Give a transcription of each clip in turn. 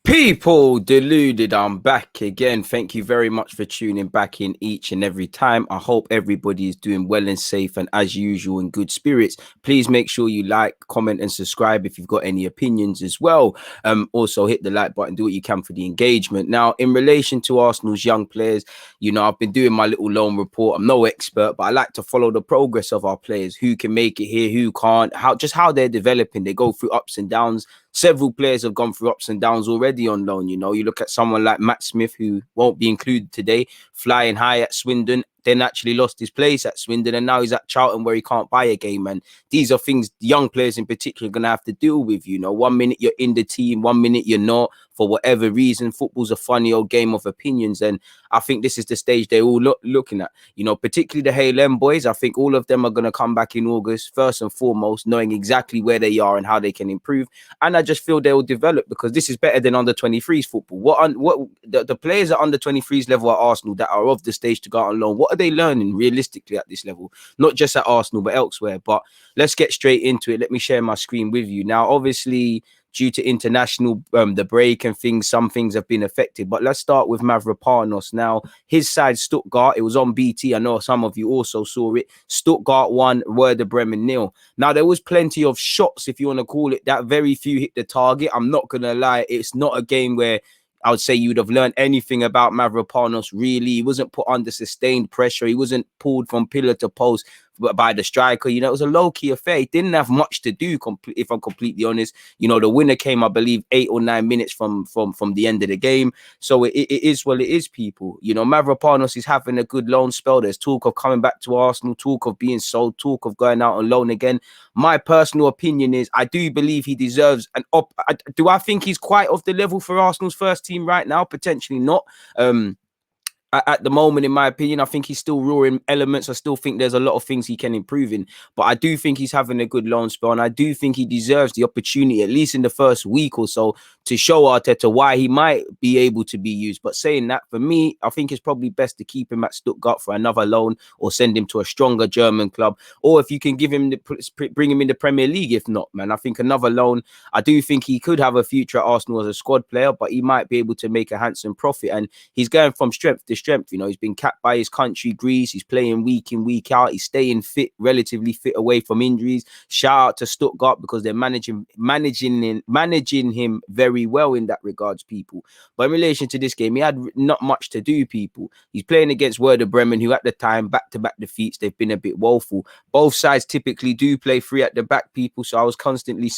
People deluded, I'm back again. Thank you very much for tuning back in each and every time. I hope everybody is doing well and safe, and as usual in good spirits. Please make sure you like, comment and subscribe if you've got any opinions as well. Also hit the like button, do what you can for the engagement. Now, in relation to Arsenal's young players, I've been doing my little loan report. I'm no expert, but I like to follow the progress of our players, who can make it here, who can't, how they're developing. They go through ups and downs. Several players have gone through ups and downs already on loan. You look at someone like Matt Smith, who won't be included today, flying high at Swindon, then actually lost his place at Swindon, and now he's at Charlton where he can't buy a game. And these are things young players in particular are going to have to deal with. 1 minute you're in the team, 1 minute you're not, for whatever reason. Football's a funny old game of opinions, and I think this is the stage they're all looking at. Particularly the Hale boys. I think all of them are going to come back in August, first and foremost, knowing exactly where they are and how they can improve. And I just feel they will develop, because this is better than under 23s football. What the players at under 23s level at Arsenal that are of the stage to go out on loan, what are they learning realistically at this level? Not just at Arsenal, but elsewhere. But let's get straight into it. Let me share my screen with you. Now, obviously, due to international, the break and things, some things have been affected. But let's start with Mavropanos. Now, his side, Stuttgart, it was on BT. I know some of you also saw it. Stuttgart 1, Werder Bremen 0. Now, there was plenty of shots, if you want to call it that. Very few hit the target. I'm not going to lie. It's not a game where I would say you would have learned anything about Mavropanos, really. He wasn't put under sustained pressure. He wasn't pulled from pillar to post by the striker. It was a low-key affair. He didn't have much to do, if I'm completely honest. The winner came, I believe, 8 or 9 minutes from the end of the game. So it is what it is, people. Mavropanos is having a good loan spell. There's talk of coming back to Arsenal, talk of being sold, talk of going out on loan again. My personal opinion is I do believe he deserves an do I think he's quite off the level for Arsenal's first team right now? Potentially not. At the moment, in my opinion, I think he's still raw in elements. I still think there's a lot of things he can improve in. But I do think he's having a good loan spell, and I do think he deserves the opportunity, at least in the first week or so, to show Arteta why he might be able to be used. But saying that, for me, I think it's probably best to keep him at Stuttgart for another loan, or send him to a stronger German club. Or if you can bring him in the Premier League, if not, man, I think another loan. I do think he could have a future at Arsenal as a squad player, but he might be able to make a handsome profit. And he's going from strength to strength. He's been capped by his country, Greece. He's playing week in, week out. He's staying fit, relatively fit, away from injuries. Shout out to Stuttgart, because they're managing him very well in that regards, people. But in relation to this game, he had not much to do, people. He's playing against Werder Bremen, who at the time, back-to-back defeats, they've been a bit woeful. Both sides typically do play free at the back, people. So I was constantly,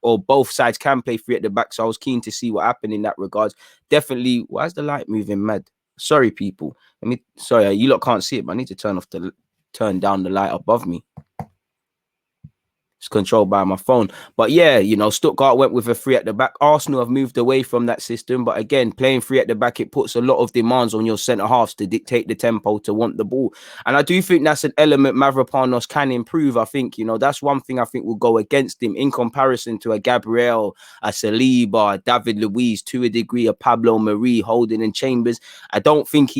or both sides can play free at the back. So I was keen to see what happened in that regards. Definitely. Why is the light moving mad? Sorry, people. Sorry, you lot can't see it, but I need to turn down the light above me. It's controlled by my phone. But yeah, Stuttgart went with a free at the back. Arsenal have moved away from that system. But again, playing free at the back, it puts a lot of demands on your centre halves to dictate the tempo, to want the ball. And I do think that's an element Mavropanos can improve. I think, that's one thing I think will go against him in comparison to a Gabriel, a Saliba, a David Luiz, to a degree, a Pablo Mari, Holding and Chambers. I don't think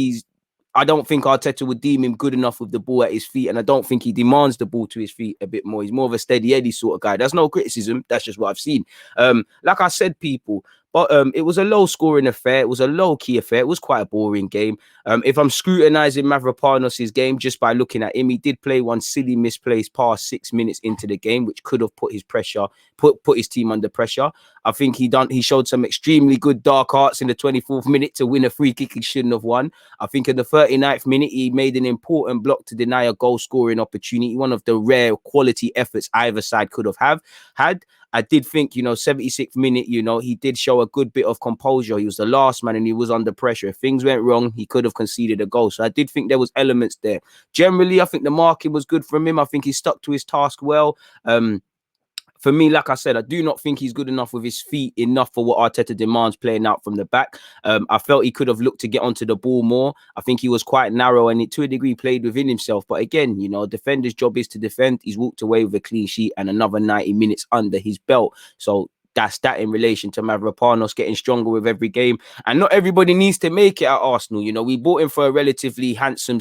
Arteta would deem him good enough with the ball at his feet, and I don't think he demands the ball to his feet a bit more. He's more of a steady Eddie sort of guy. That's no criticism. That's just what I've seen. Like I said, people, but it was a low-scoring affair. It was a low-key affair. It was quite a boring game. If I'm scrutinising Mavropanos' game just by looking at him, he did play one silly misplaced pass 6 minutes into the game, which could have put his team under pressure. I think he showed some extremely good dark arts in the 24th minute to win a free kick he shouldn't have won. I think in the 39th minute, he made an important block to deny a goal-scoring opportunity, one of the rare quality efforts either side could have had. I did think, 76th minute, he did show a good bit of composure. He was the last man and he was under pressure. If things went wrong, he could have conceded a goal. So I did think there was elements there. Generally, I think the marking was good from him. I think he stuck to his task well. For me, like I said, I do not think he's good enough with his feet, enough for what Arteta demands playing out from the back. I felt he could have looked to get onto the ball more. I think he was quite narrow and to a degree played within himself. But again, a defender's job is to defend. He's walked away with a clean sheet and another 90 minutes under his belt. So that's that in relation to Mavropanos getting stronger with every game. And not everybody needs to make it at Arsenal. We bought him for a relatively handsome,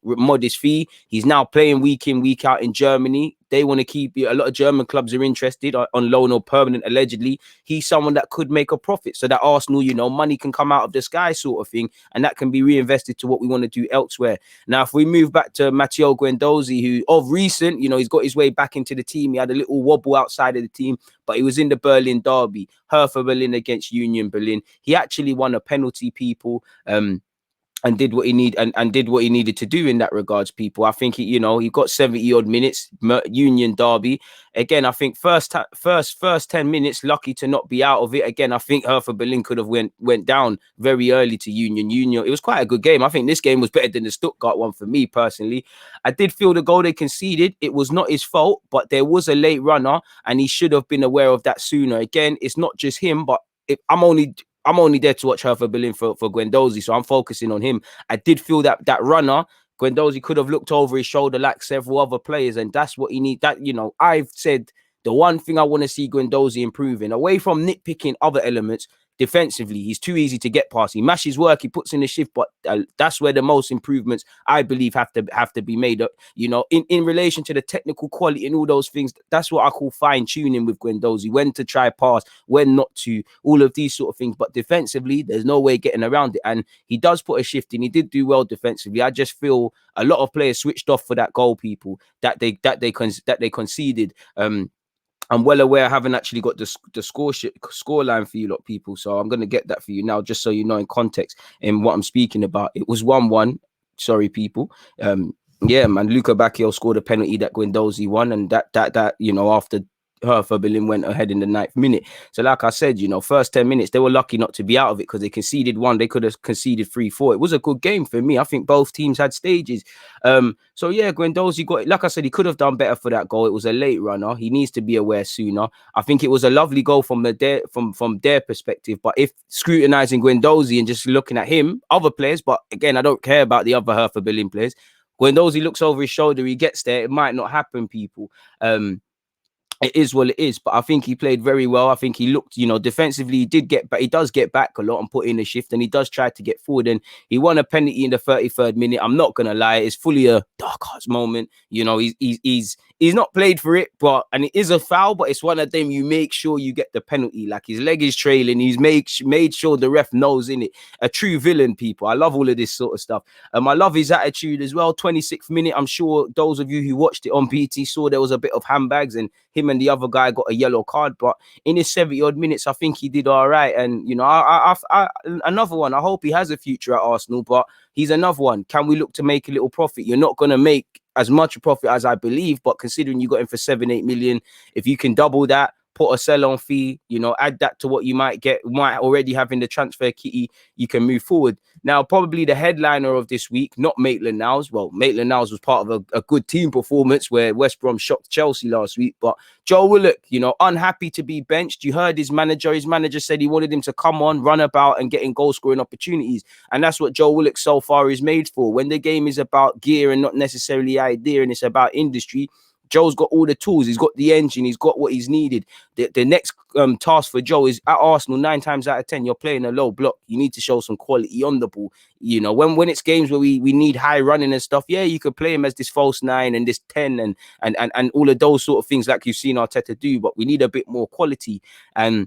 modest fee. He's now playing week in, week out in Germany. They want to keep you. A lot of German clubs are interested on loan or permanent, allegedly. He's someone that could make a profit, so that Arsenal, money can come out of the sky sort of thing, and that can be reinvested to what we want to do elsewhere. Now, if we move back to Matteo Guendouzi, who of recent, he's got his way back into the team. He had a little wobble outside of the team, but he was in the Berlin derby, Hertha Berlin against Union Berlin. He actually won a penalty, people. And did what he needed to do in that regards, people. I think he got 70 odd minutes. Union derby again. I think first 10 minutes, lucky to not be out of it. Again, I think Hertha Berlin could have went down very early to Union. It was quite a good game. I think this game was better than the Stuttgart one for me personally. I did feel the goal they conceded, it was not his fault, but there was a late runner, and he should have been aware of that sooner. Again, it's not just him, but I'm only there to watch Hertha Berlin for Guendouzi, so I'm focusing on him. I did feel that runner, Guendouzi, could have looked over his shoulder like several other players, and that's what he needs. I've said the one thing I want to see Guendouzi improving, away from nitpicking other elements, defensively, he's too easy to get past. He mashes work, he puts in the shift, but that's where the most improvements, I believe, have to be made up. In relation to the technical quality and all those things, that's what I call fine tuning with Guendouzi. When to try pass, when not to, all of these sort of things. But defensively, there's no way getting around it, and he does put a shift in. He did do well defensively. I just feel a lot of players switched off for that goal, people, that they conceded. I'm well aware I haven't actually got the score line for you lot, people. So I'm going to get that for you now, just so you know in context in what I'm speaking about. It was 1-1. Sorry, people. Yeah, man. Luka Bacchio scored a penalty that Guendouzi won, and that after Hertha Berlin went ahead in the 9th minute. So like I said, first 10 minutes, they were lucky not to be out of it, because they conceded one. They could have conceded 3-4. It was a good game for me. I think both teams had stages. So yeah, Guendouzi got, like I said, he could have done better for that goal. It was a late runner. He needs to be aware sooner. I think it was a lovely goal from their perspective. But if scrutinizing Guendouzi and just looking at him, other players, but again, I don't care about the other Hertha Berlin players. Guendouzi looks over his shoulder, he gets there. It might not happen, people. It is what it is, but I think he played very well. I think he looked, defensively, he does get back a lot and put in a shift, and he does try to get forward, and he won a penalty in the 33rd minute. I'm not going to lie, it's fully a dark arts moment. He's not played for it, and it is a foul, but it's one of them, you make sure you get the penalty. Like, his leg is trailing, he's made sure the ref knows, in it. A true villain, people. I love all of this sort of stuff. I love his attitude as well. 26th minute, I'm sure those of you who watched it on BT saw there was a bit of handbags, and him and the other guy got a yellow card, but in his 70 odd minutes, I think he did all right. And another one, I hope he has a future at Arsenal, but he's another one. Can we look to make a little profit? You're not going to make as much a profit as I believe, but considering you got him for 7-8 million, if you can double that, put a sell-on fee, add that to what you might already have in the transfer kitty, you can move forward. Now, probably the headliner of this week, not Maitland-Niles. Well, Maitland-Niles was part of a good team performance where West Brom shocked Chelsea last week. But Joe Willock, unhappy to be benched. You heard his manager. His manager said he wanted him to come on, run about, and get in goal-scoring opportunities. And that's what Joe Willock so far is made for. When the game is about gear and not necessarily idea, and it's about industry, Joe's got all the tools. He's got the engine. He's got what he's needed. The next task for Joe is, at Arsenal, 9 times out of 10, you're playing a low block. You need to show some quality on the ball. When it's games where we need high running and stuff, yeah, you could play him as this false 9 and this 10 and all of those sort of things like you've seen Arteta do. But we need a bit more quality. And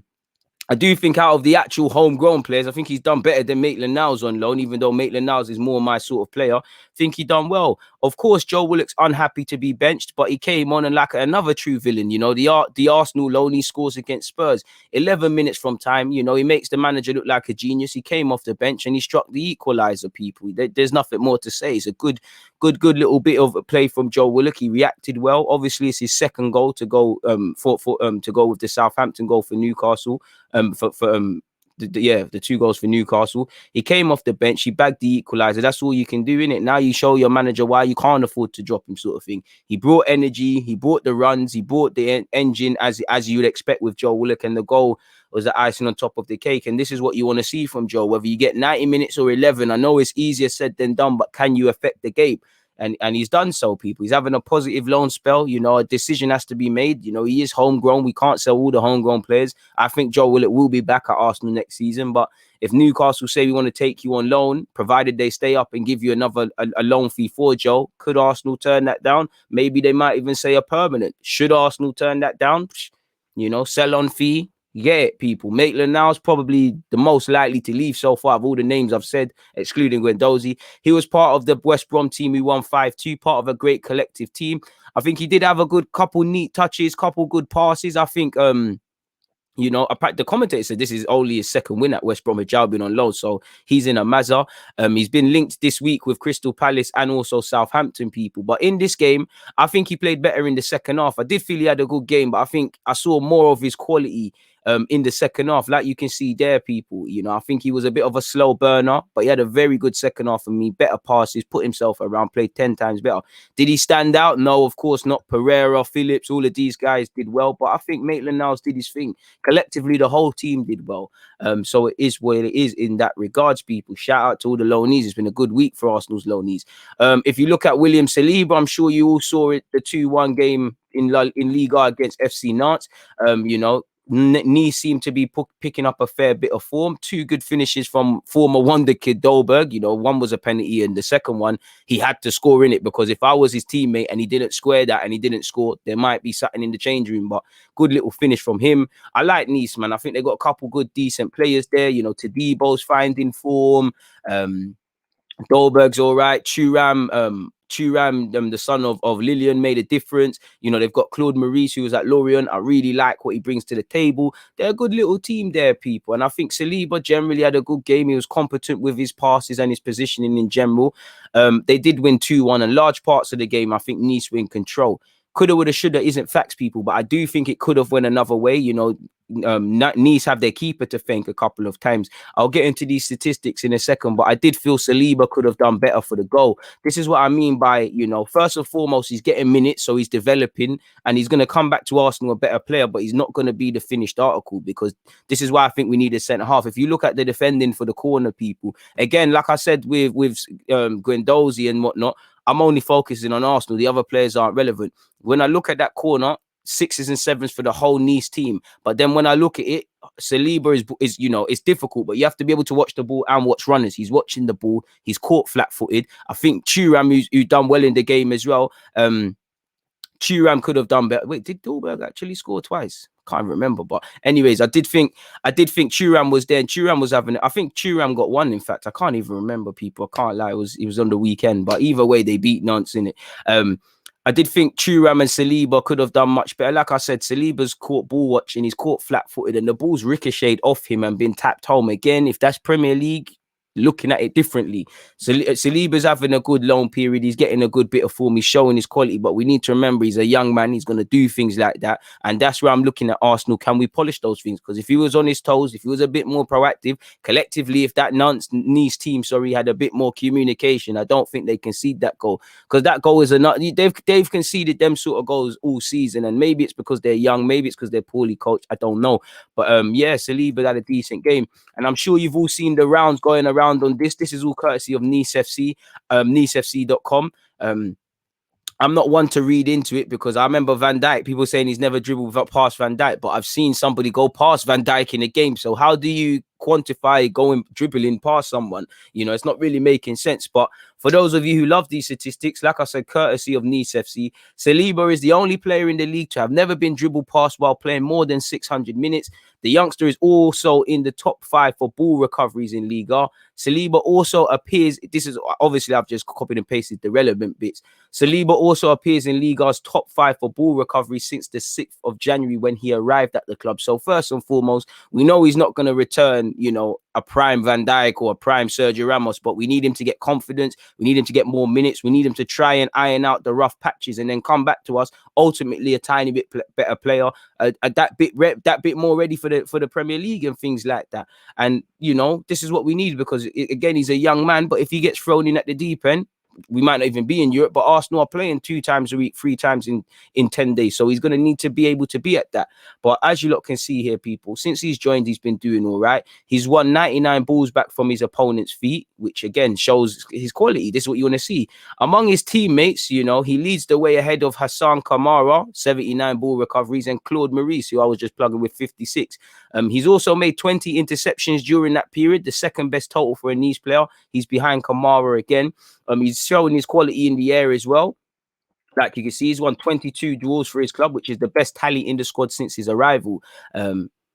I do think out of the actual homegrown players, I think he's done better than Maitland-Niles on loan, even though Maitland-Niles is more my sort of player. I think he done well. Of course, Joe Willock's unhappy to be benched, but he came on and like another true villain. The Arsenal loan, he scores against Spurs. 11 minutes from time, he makes the manager look like a genius. He came off the bench and he struck the equaliser, people. There's nothing more to say. It's a good little bit of a play from Joe Willock. He reacted well. Obviously, it's his second goal to go to go with the Southampton goal for Newcastle. The 2 goals for Newcastle. He came off the bench. He bagged the equaliser. That's all you can do, innit? Now you show your manager why you can't afford to drop him, sort of thing. He brought energy. He brought the runs. He brought the engine, as you would expect with Joe Willock, and the goal was the icing on top of the cake. And this is what you want to see from Joe, whether you get 90 minutes or 11. I know it's easier said than done, but can you affect the game? and he's done so, people. He's having a positive loan spell. You know, a decision has to be made. You know, he is homegrown. We can't sell all the homegrown players. I think Joe Willock will be back at Arsenal next season. But if Newcastle say we want to take you on loan, provided they stay up and give you another a loan fee for Joe, could Arsenal turn that down? Maybe they might even say a permanent. Should Arsenal turn that down? You know, sell on fee. Yeah, people. Maitland-Niles probably the most likely to leave so far of all the names I've said, excluding Guendouzi. He was part of the West Brom team who won 5-2, part of a great collective team. I think he did have a good couple neat touches, couple good passes. I think you know, the commentator said this is only his second win at West Bromwich Albion on loan, so he's in a mazza. He's been linked this week with Crystal Palace and also Southampton, people. But in this game, I think he played better in the second half. I did feel he had a good game, but I think I saw more of his quality in the second half, like you can see there, people. You know, I think he was a bit of a slow burner, but he had a very good second half for me. Better passes, put himself around, played 10 times better. Did he stand out? No, of course not. Pereira, Phillips, all of these guys did well, but I think Maitland-Niles did his thing. Collectively, the whole team did well. So it is what it is in that regards, people. Shout out to all the loanees. It's been a good week for Arsenal's loanees. If you look at William Saliba, I'm sure you all saw it, the 2-1 game in Liga against FC Nantes. You know, Nice seemed to be picking up a fair bit of form. 2 good finishes from former wonder kid Dolberg. You know, one was a penalty and the second one, he had to score in it, because if I was his teammate and he didn't square that and he didn't score, there might be something in the change room. But good little finish from him. I like Nice, man. I think they got a couple good, decent players there. You know, Tadebo's finding form. Dolberg's all right. Thuram, the son of Lillian, made a difference. You know, they've got Claude Maurice, who was at Lorient. I really like what he brings to the table. They're a good little team there, people. And I think Saliba generally had a good game. He was competent with his passes and his positioning in general. They did win 2-1, and large parts of the game, I think Nice were in control. Coulda, woulda, shoulda isn't facts, people, but I do think it could have went another way. You know, Nice have their keeper to thank a couple of times. I'll get into these statistics in a second, but I did feel Saliba could have done better for the goal. This is what I mean by, you know, first and foremost, he's getting minutes, so he's developing, and he's going to come back to Arsenal a better player, but he's not going to be the finished article, because this is why I think we need a centre-half. If you look at the defending for the corner, people, again, like I said with Guendouzi and whatnot, I'm only focusing on Arsenal. The other players aren't relevant. When I look at that corner, 6s and 7s for the whole Nice team. But then when I look at it, Saliba is you know, it's difficult, but you have to be able to watch the ball and watch runners. He's watching the ball. He's caught flat-footed. I think Thuram, who done well in the game as well. Thuram could have done better. Wait, did Dolberg actually score twice? Can't remember, but anyways, I did think Thuram was there, and Thuram was having. I think Thuram got one. In fact, I can't even remember, people. I can't lie. It was on the weekend, but either way, they beat Nantes in it. I did think Thuram and Saliba could have done much better. Like I said, Saliba's caught ball watching. He's caught flat-footed, and the ball's ricocheted off him and been tapped home again. If that's Premier League, looking at it differently. Saliba's having a good loan period. He's getting a good bit of form. He's showing his quality, but we need to remember he's a young man. He's going to do things like that. And that's where I'm looking at Arsenal. Can we polish those things? Because if he was on his toes, if he was a bit more proactive, collectively, if that Nice team, had a bit more communication, I don't think they concede that goal. Because that goal is enough. They've conceded them sort of goals all season. And maybe it's because they're young. Maybe it's because they're poorly coached. I don't know. But yeah, Saliba had a decent game. And I'm sure you've all seen the rounds going around on this. This is all courtesy of Nice FC, nicefc.com. I'm not one to read into it, because I remember Van Dijk, people saying he's never dribbled past Van Dijk, but I've seen somebody go past Van Dijk in a game. So how do you quantify dribbling past someone? You know, it's not really making sense. But for those of you who love these statistics, like I said, courtesy of Nice FC, Saliba is the only player in the league to have never been dribbled past while playing more than 600 minutes. The youngster is also in the top 5 for ball recoveries in Liga. Saliba also appears, this is obviously I've just copied and pasted the relevant bits. Saliba also appears in Liga's top 5 for ball recovery since the 6th of January when he arrived at the club. So first and foremost, we know he's not going to return, you know, a prime Van Dijk or a prime Sergio Ramos, but we need him to get confidence. We need him to get more minutes. We need him to try and iron out the rough patches and then come back to us, ultimately a tiny bit better player, that bit more ready for the Premier League and things like that. And, you know, this is what we need, because again, he's a young man, but if he gets thrown in at the deep end, we might not even be in Europe, but Arsenal are playing 2 times a week, 3 times in 10 days. So he's going to need to be able to be at that. But as you lot can see here, people, since he's joined, he's been doing all right. He's won 99 balls back from his opponent's feet, which again shows his quality. This is what you want to see. Among his teammates, you know, he leads the way ahead of Hassan Kamara, 79 ball recoveries, and Claude Maurice, who I was just plugging with 56. He's also made 20 interceptions during that period, the second best total for a Nice player. He's behind Kamara again. He's showing his quality in the air as well. Like you can see, he's won 22 duels for his club, which is the best tally in the squad since his arrival.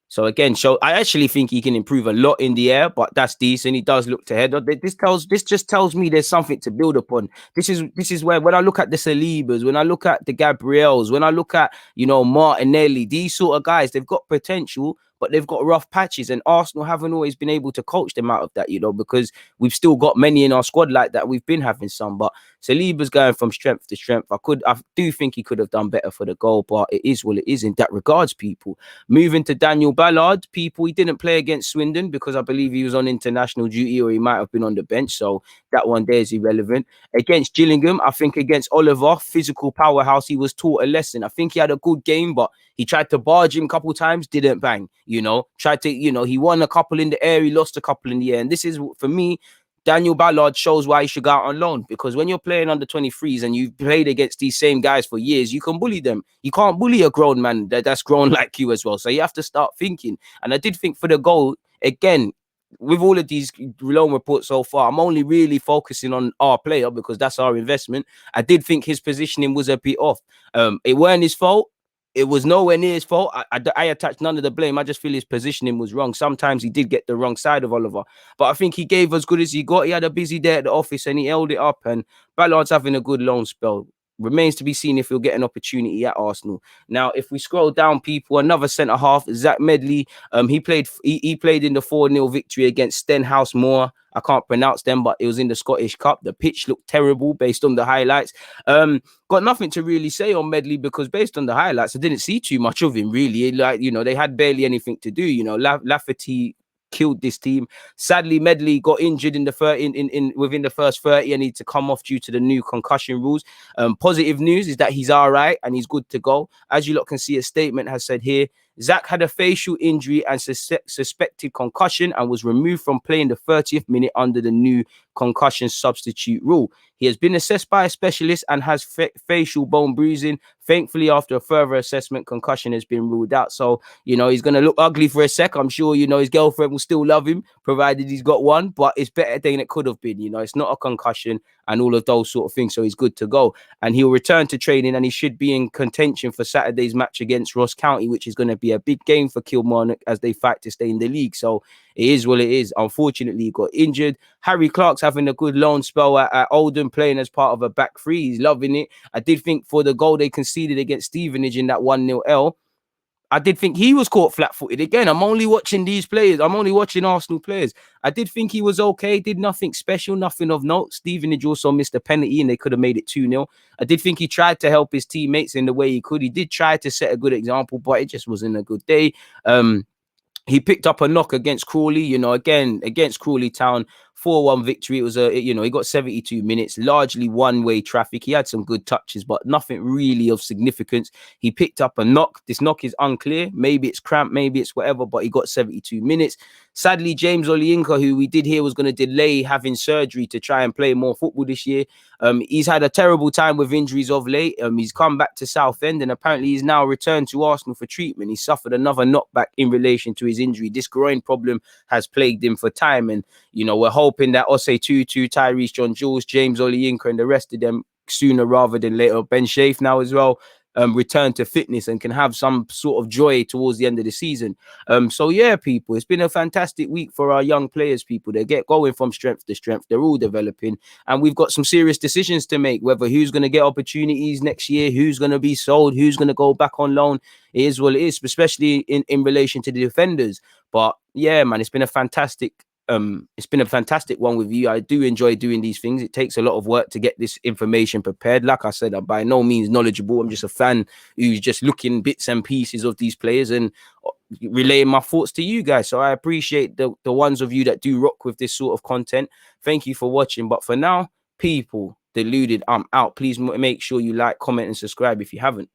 So again, I actually think he can improve a lot in the air, but that's decent. He does look to head. This just tells me there's something to build upon. This is where, when I look at the Salibas, when I look at the Gabriels, when I look at, you know, Martinelli, these sort of guys, they've got potential, but they've got rough patches, and Arsenal haven't always been able to coach them out of that, you know, because we've still got many in our squad like that. We've been having some, but Saliba's going from strength to strength. I do think he could have done better for the goal, but it is what it is in that regards, people. Moving to Daniel Ballard, people, he didn't play against Swindon because I believe he was on international duty, or he might have been on the bench, so that one there is irrelevant. Against Gillingham, I think against Oliver, physical powerhouse, he was taught a lesson. I think he had a good game, but he tried to barge him a couple times, didn't bang, you know, tried to, you know, he won a couple in the air, he lost a couple in the air. And this is, for me, Daniel Ballard shows why he should go out on loan, because when you're playing under 23s and you've played against these same guys for years, you can bully them. You can't bully a grown man that's grown like you as well. So you have to start thinking. And I did think for the goal, again, with all of these loan reports so far, I'm only really focusing on our player because that's our investment. I did think his positioning was a bit off. It weren't his fault. It was nowhere near his fault. I attach none of the blame. I just feel his positioning was wrong. Sometimes he did get the wrong side of Oliver, but I think he gave as good as he got. He had a busy day at the office and he held it up, and Ballard's having a good loan spell. Remains to be seen if he'll get an opportunity at Arsenal. Now, if we scroll down, people, another centre half, Zach Medley. He played in the 4-0 victory against Stenhouse Moor. I can't pronounce them, but it was in the Scottish Cup. The pitch looked terrible based on the highlights. Got nothing to really say on Medley because based on the highlights, I didn't see too much of him really. Like, you know, they had barely anything to do. You know, Lafferty killed this team. Sadly, Medley got injured in the within the first 30 and needed to come off due to the new concussion rules. Positive news is that he's all right and he's good to go. As you lot can see, a statement has said here, Zach had a facial injury and suspected concussion and was removed from playing the 30th minute under the new concussion substitute rule. He has been assessed by a specialist and has facial bone bruising. Thankfully, after a further assessment, concussion has been ruled out. So, you know, he's going to look ugly for a sec. I'm sure, you know, his girlfriend will still love him, provided he's got one, but it's better than it could have been. You know, it's not a concussion and all of those sort of things. So he's good to go. And he'll return to training and he should be in contention for Saturday's match against Ross County, which is going to be a big game for Kilmarnock as they fight to stay in the league. So it is what it is. Unfortunately, he got injured. Harry Clark's having a good loan spell at Oldham, playing as part of a back three. He's loving it. I did think for the goal they conceded against Stevenage in that 1-0 L, I did think he was caught flat-footed. Again, I'm only watching these players. I'm only watching Arsenal players. I did think he was okay. Did nothing special, nothing of note. Stevenage also missed a penalty and they could have made it 2-0. I did think he tried to help his teammates in the way he could. He did try to set a good example, but it just wasn't a good day. He picked up a knock against Crawley, you know, again, against Crawley Town, 4-1 victory. It was you know, he got 72 minutes, largely one-way traffic. He had some good touches, but nothing really of significance. He picked up a knock. This knock is unclear. Maybe it's cramp, maybe it's whatever, but he got 72 minutes. Sadly, James Olayinka, who we did hear was going to delay having surgery to try and play more football this year, he's had a terrible time with injuries of late. He's come back to Southend and apparently he's now returned to Arsenal for treatment. He suffered another knockback in relation to his injury. This groin problem has plagued him for time, and you know, we're hoping that Osei Tutu, Tyrese John Jules, James Olayinka and the rest of them sooner rather than later, Ben Shafe now as well, return to fitness and can have some sort of joy towards the end of the season. So yeah, people, it's been a fantastic week for our young players, people. They get going from strength to strength. They're all developing and we've got some serious decisions to make, whether who's going to get opportunities next year, who's going to be sold, who's going to go back on loan. It is what it is, especially in relation to the defenders. But yeah, man, it's been a fantastic one with you. I do enjoy doing these things. It takes a lot of work to get this information prepared. Like I said, I'm by no means knowledgeable. I'm just a fan who's just looking bits and pieces of these players and relaying my thoughts to you guys. So I appreciate the ones of you that do rock with this sort of content. Thank you for watching. But for now, people, Deluded, I'm out. Please make sure you like, comment, and subscribe if you haven't.